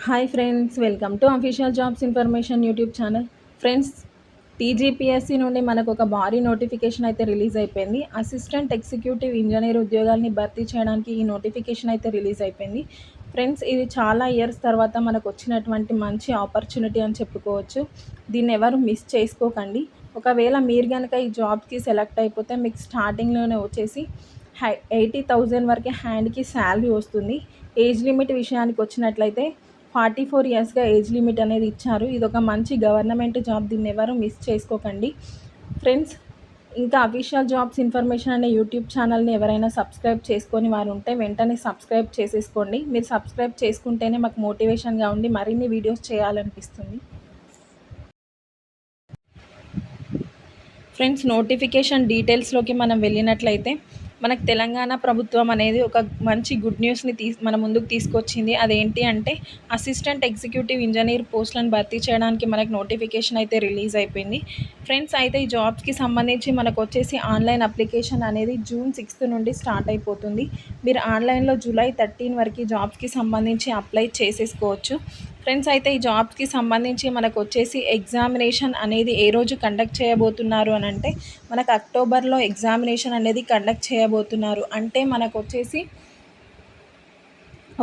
Hi friends, welcome to official jobs information YouTube channel. Friends, TGPSC నుండి మనకు ఒక భారీ నోటిఫికేషన్ అయితే రిలీజ్ అయిపోయింది. అసిస్టెంట్ ఎగ్జిక్యూటివ్ ఇంజనీర్ ఉద్యోగాల్ని భర్తీ చేయడానికి ఈ నోటిఫికేషన్ అయితే రిలీజ్ అయిపోయింది. ఫ్రెండ్స్, ఇది చాలా ఇయర్స్ తర్వాత మనకు వచ్చినటువంటి మంచి ఆపర్చునిటీ అని చెప్పుకోవచ్చు. దీన్ని ఎవరు మిస్ చేసుకోకండి. ఒకవేళ మీరు కనుక ఈ జాబ్కి సెలెక్ట్ అయిపోతే మీకు స్టార్టింగ్లోనే వచ్చేసి 80,000 వరకే హ్యాండ్కి శాలరీ వస్తుంది. ఏజ్ లిమిట్ విషయానికి వచ్చినట్లయితే 44 ఇయర్స్గా ఏజ్ లిమిట్ అనేది ఇచ్చారు. ఇది ఒక మంచి గవర్నమెంట్ జాబ్, దీన్ని ఎవరు మిస్ చేసుకోకండి. ఫ్రెండ్స్, ఇంకా అఫీషియల్ జాబ్స్ ఇన్ఫర్మేషన్ అనే యూట్యూబ్ ఛానల్ని ఎవరైనా సబ్స్క్రైబ్ చేసుకొని వారు ఉంటే వెంటనే సబ్స్క్రైబ్ చేసేసుకోండి. మీరు సబ్స్క్రైబ్ చేసుకుంటేనే మాకు మోటివేషన్గా ఉండి మరిన్ని వీడియోస్ చేయాలనిపిస్తుంది. ఫ్రెండ్స్, నోటిఫికేషన్ డీటెయిల్స్లోకి మనం వెళ్ళినట్లయితే మనకు తెలంగాణ ప్రభుత్వం అనేది ఒక మంచి గుడ్ న్యూస్ని మన ముందుకు తీసుకొచ్చింది. అదేంటి అంటే అసిస్టెంట్ ఎగ్జిక్యూటివ్ ఇంజనీర్ పోస్టులను భర్తీ చేయడానికి మనకు నోటిఫికేషన్ అయితే రిలీజ్ అయిపోయింది. ఫ్రెండ్స్, అయితే ఈ జాబ్స్కి సంబంధించి మనకు వచ్చేసి ఆన్లైన్ అప్లికేషన్ అనేది June 6 నుండి స్టార్ట్ అయిపోతుంది. మీరు ఆన్లైన్లో July 13 వరకు జాబ్స్కి సంబంధించి అప్లై చేసేసుకోవచ్చు. ఫ్రెండ్స్, అయితే ఈ జాబ్స్కి సంబంధించి మనకు వచ్చేసి ఎగ్జామినేషన్ అనేది ఏ రోజు కండక్ట్ చేయబోతున్నారు అని అంటే మనకు అక్టోబర్లో ఎగ్జామినేషన్ అనేది కండక్ట్ చేయబోతున్నారు. అంటే మనకు వచ్చేసి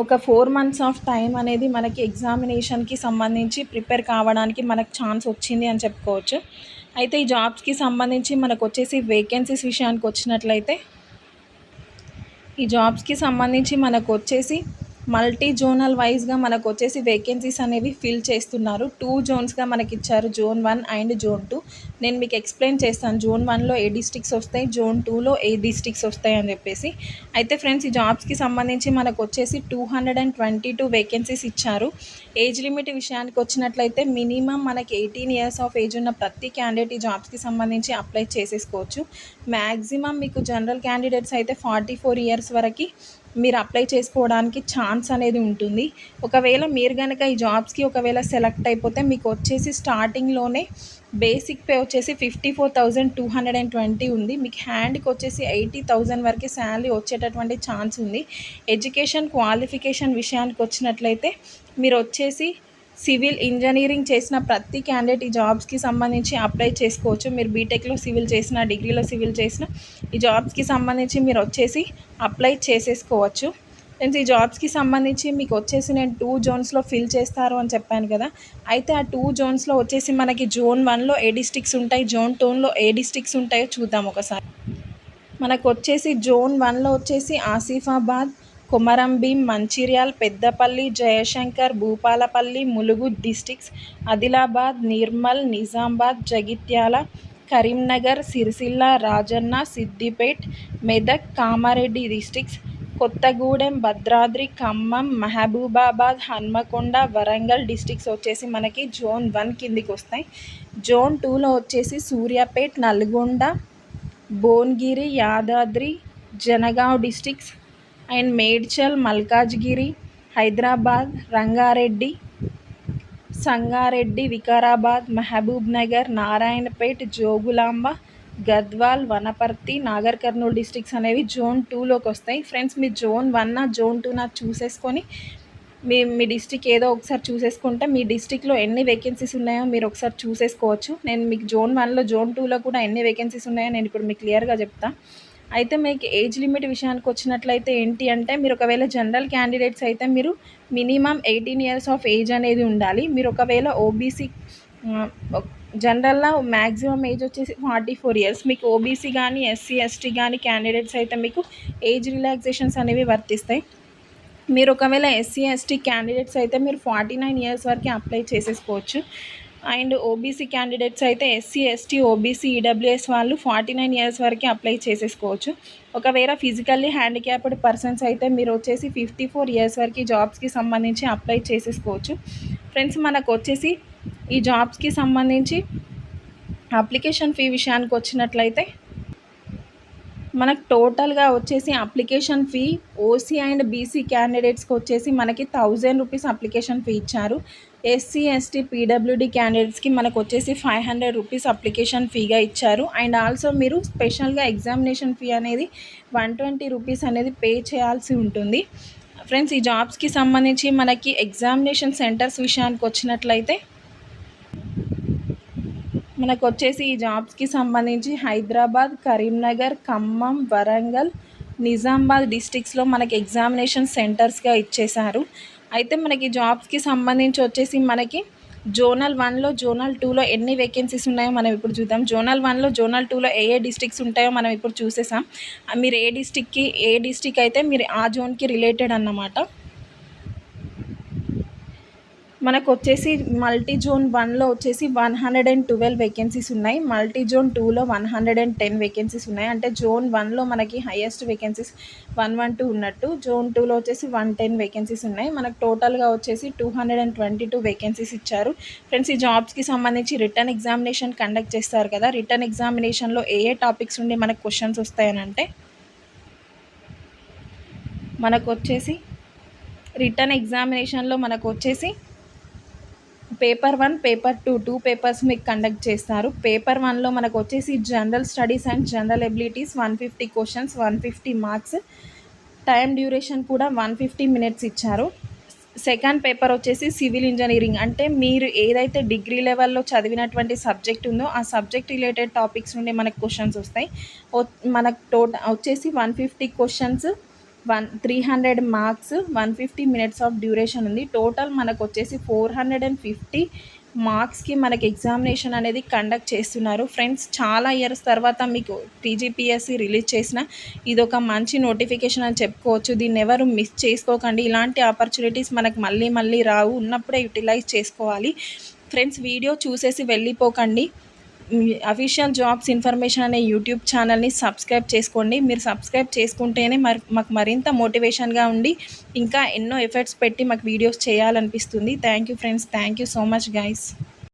ఒక 4 months ఆఫ్ టైం అనేది మనకి ఎగ్జామినేషన్కి సంబంధించి ప్రిపేర్ కావడానికి మనకు ఛాన్స్ వచ్చింది అని చెప్పుకోవచ్చు. అయితే ఈ జాబ్స్కి సంబంధించి మనకు వచ్చేసి వేకెన్సీస్ విషయానికి వచ్చినట్లయితే ఈ జాబ్స్కి సంబంధించి మనకు వచ్చేసి మల్టీ జోనల్ వైజ్గా మనకు వచ్చేసి వేకెన్సీస్ అనేవి ఫిల్ చేస్తున్నారు. 2 జోన్స్గా మనకి ఇచ్చారు, Zone 1 అండ్ Zone 2. నేను మీకు ఎక్స్ప్లెయిన్ చేస్తాను Zone 1లో ఏ డిస్ట్రిక్ట్స్ వస్తాయి, Zone 2లో ఏ డిస్ట్రిక్ట్స్ వస్తాయి అని చెప్పేసి. అయితే ఫ్రెండ్స్, ఈ జాబ్స్కి సంబంధించి మనకు వచ్చేసి 222 వేకెన్సీస్ ఇచ్చారు. ఏజ్ లిమిట్ విషయానికి వచ్చినట్లయితే మినిమం మనకి 18 years ఆఫ్ ఏజ్ ఉన్న ప్రతి క్యాండిడేట్ ఈ జాబ్స్కి సంబంధించి అప్లై చేసేసుకోవచ్చు. మ్యాక్సిమం మీకు జనరల్ క్యాండిడేట్స్ అయితే 44 years వరకు మీరు అప్లై చేసుకోవడానికి ఛాన్స్ అనేది ఉంటుంది. ఒకవేళ మీరు కనుక ఈ జాబ్స్కి ఒకవేళ సెలెక్ట్ అయిపోతే మీకు వచ్చేసి స్టార్టింగ్లోనే బేసిక్ పే వచ్చేసి 54,220 ఉంది. మీకు హ్యాండ్కి వచ్చేసి 80,000 వరకు శాలరీ వచ్చేటటువంటి ఛాన్స్ ఉంది. ఎడ్యుకేషన్ క్వాలిఫికేషన్ విషయానికి వచ్చినట్లయితే మీరు వచ్చేసి సివిల్ ఇంజనీరింగ్ చేసిన ప్రతి క్యాండిడేట్ ఈ జాబ్స్కి సంబంధించి అప్లై చేసుకోవచ్చు. మీరు బీటెక్లో సివిల్ చేసిన, డిగ్రీలో సివిల్ చేసిన ఈ జాబ్స్కి సంబంధించి మీరు వచ్చేసి అప్లై చేసేసుకోవచ్చు. ఫ్రెండ్స్, ఈ జాబ్స్కి సంబంధించి మీకు వచ్చేసి నేను 2 జోన్స్లో ఫిల్ చేస్తారు అని చెప్పాను కదా. అయితే ఆ 2 జోన్స్లో వచ్చేసి మనకి Zone 1లో ఏ డిస్ట్రిక్ట్స్ ఉంటాయి, Zone 2లో ఏ డిస్ట్రిక్ట్స్ ఉంటాయో చూద్దాం ఒకసారి. మనకు వచ్చేసి Zone 1లో వచ్చేసి Asifabad, Komaram Bheem, Mancherial, Peddapalli, Jayashankar, Bhupalpally, Mulugu districts, Adilabad, Nirmal, Nizamabad, Jagtial, Karimnagar, Sircilla, Rajanna, Siddipet, Medak, Kamareddy districts, Kothagudem, Bhadradri, Khammam, Mahabubabad, Hanamkonda, Warangal districts వచ్చేసి మనకి Zone 1 కిందికి వస్తాయి. Zone 2లో వచ్చేసి Suryapet, Nalgonda, Bhuvanagiri, Yadadri, Jangaon districts and Medchal, Malkajgiri, Hyderabad, Rangareddy, Sangareddy, Vikarabad, Mahabub Nagar, Narayanpet, Jogulamba, Gadwal, Wanaparthy, Nagar Kurnool districts అనేవి Zone 2లోకి వస్తాయి. ఫ్రెండ్స్, మీ Zone 1 Zone 2 చూసేసుకొని మీ డిస్ట్రిక్ట్ ఏదో ఒకసారి చూసేసుకుంటే మీ డిస్ట్రిక్ట్లో ఎన్ని వేకెన్సీస్ ఉన్నాయో మీరు ఒకసారి చూసేసుకోవచ్చు. నేను మీకు Zone 1లో Zone 2లో కూడా ఎన్ని వేకెన్సీస్ ఉన్నాయో నేను ఇప్పుడు మీకు క్లియర్గా చెప్తాను. అయితే మీకు ఏజ్ లిమిట్ విషయానికి వచ్చినట్లయితే ఏంటి అంటే మీరు ఒకవేళ జనరల్ క్యాండిడేట్స్ అయితే మీరు మినిమం 18 years ఆఫ్ ఏజ్ అనేది ఉండాలి. మీరు ఒకవేళ ఓబీసీ జనరల్లో మ్యాక్సిమం ఏజ్ వచ్చేసి 44 years. మీకు ఓబీసీ కానీ ఎస్సీ ఎస్టీ కానీ క్యాండిడేట్స్ అయితే మీకు ఏజ్ రిలాక్సేషన్స్ అనేవి వర్తిస్తాయి. మీరు ఒకవేళ ఎస్సీ ఎస్టీ క్యాండిడేట్స్ అయితే మీరు 49 years వరకు అప్లై చేసేసుకోవచ్చు. అండ్ ఓబీసీ క్యాండిడేట్స్ అయితే ఎస్సీ ఎస్టీ ఓబీసీ ఈడబ్ల్యూఎస్ వాళ్ళు 49 years వరకు అప్లై చేసేసుకోవచ్చు. ఒకవేళ ఫిజికల్లీ హ్యాండిక్యాప్డ్ పర్సన్స్ అయితే మీరు వచ్చేసి 54 years వరకు జాబ్స్కి సంబంధించి అప్లై చేసేసుకోవచ్చు. ఫ్రెండ్స్, మనకు వచ్చేసి ఈ జాబ్స్కి సంబంధించి అప్లికేషన్ ఫీ విషయానికి వచ్చినట్లయితే మనకు టోటల్గా వచ్చేసి application fee OC and BC క్యాండిడేట్స్కి వచ్చేసి మనకి 1000 రూపీస్ అప్లికేషన్ ఫీ ఇచ్చారు. ఎస్సీ ఎస్టీ పీడబ్ల్యూడీ క్యాండిడేట్స్కి మనకు వచ్చేసి 500 రూపీస్ అప్లికేషన్ ఫీగా ఇచ్చారు. అండ్ ఆల్సో మీరు స్పెషల్గా ఎగ్జామినేషన్ ఫీ అనేది 120 రూపీస్ అనేది పే చేయాల్సి ఉంటుంది. ఫ్రెండ్స్ ఈ జాబ్స్కి సంబంధించి మనకి ఎగ్జామినేషన్ సెంటర్స్ విషయానికి వచ్చినట్లయితే మనకు వచ్చేసి ఈ జాబ్స్కి సంబంధించి హైదరాబాద్, కరీంనగర్, ఖమ్మం, వరంగల్, నిజామాబాద్ డిస్ట్రిక్ట్స్లో మనకి ఎగ్జామినేషన్ సెంటర్స్గా ఇచ్చేశారు. అయితే మనకి జాబ్స్కి సంబంధించి వచ్చేసి మనకి జోనల్ 1లో, జోనల్ 2లో ఎన్ని వేకెన్సీస్ ఉన్నాయో మనం ఇప్పుడు చూద్దాం. జోనల్ 1లో, జోనల్ 2లో ఏ డిస్ట్రిక్ట్స్ ఉంటాయో మనం ఇప్పుడు చూసేసాం. మీరు ఏ డిస్ట్రిక్ట్ అయితే మీరు ఆ జోన్కి రిలేటెడ్ అన్నమాట. మనకు వచ్చేసి మల్టీ జోన్ 1లో వచ్చేసి 112 వేకెన్సీస్ ఉన్నాయి. మల్టీ జోన్ 2లో 110 వేకెన్సీస్ ఉన్నాయి. అంటే జోన్ 1లో మనకి హైయెస్ట్ వేకెన్సీస్ 112 ఉన్నట్టు, జోన్ 2లో వచ్చేసి 110 వేకెన్సీస్ ఉన్నాయి. మనకు టోటల్గా వచ్చేసి 222 వేకెన్సీస్ ఇచ్చారు. ఫ్రెండ్స్ ఈ జాబ్స్కి సంబంధించి రిటర్న్ ఎగ్జామినేషన్ కండక్ట్ చేస్తారు కదా. రిటర్న్ ఎగ్జామినేషన్లో ఏ టాపిక్స్ నుండి మనకు క్వశ్చన్స్ వస్తాయనంటే మనకు వచ్చేసి రిటర్న్ ఎగ్జామినేషన్లో మనకు వచ్చేసి పేపర్ 1, పేపర్ 2 పేపర్స్ మీకు కండక్ట్ చేస్తారు. పేపర్ 1లో మనకు వచ్చేసి general studies and general abilities 150 questions, 150 marks. Time duration కూడా 150 మినిట్స్ ఇచ్చారు. సెకండ్ పేపర్ వచ్చేసి సివిల్ ఇంజనీరింగ్, అంటే మీరు ఏదైతే డిగ్రీ లెవెల్లో చదివినటువంటి సబ్జెక్ట్ ఉందో ఆ సబ్జెక్ట్ రిలేటెడ్ టాపిక్స్ నుండి మనకు క్వశ్చన్స్ వస్తాయి. మనకు వచ్చేసి 150 questions, 300 marks, 150 minutes of duration ఉంది. టోటల్ మనకు వచ్చేసి 450 మార్క్స్కి మనకి ఎగ్జామినేషన్ అనేది కండక్ట్ చేస్తున్నారు. ఫ్రెండ్స్ చాలా ఇయర్స్ తర్వాత మీకు టీజీపీఎస్సీ రిలీజ్ చేసిన ఇదొక మంచి నోటిఫికేషన్ అని చెప్పుకోవచ్చు. దీన్ని ఎవరు మిస్ చేసుకోకండి. ఇలాంటి ఆపర్చునిటీస్ మనకు మళ్ళీ రావు, ఉన్నప్పుడే యూటిలైజ్ చేసుకోవాలి. ఫ్రెండ్స్ వీడియో చూసేసి వెళ్ళిపోకండి. అఫీషియల్ జాబ్స్ ఇన్ఫర్మేషన్ అనే యూట్యూబ్ ఛానల్ని సబ్స్క్రైబ్ చేసుకోండి. మీరు సబ్స్క్రైబ్ చేసుకుంటేనే మాకు మరింత మోటివేషన్గా ఉండి ఇంకా ఎన్నో ఎఫర్ట్స్ పెట్టి మాకు వీడియోస్ చేయాలనిపిస్తుంది. Thank you friends, thank you so much guys.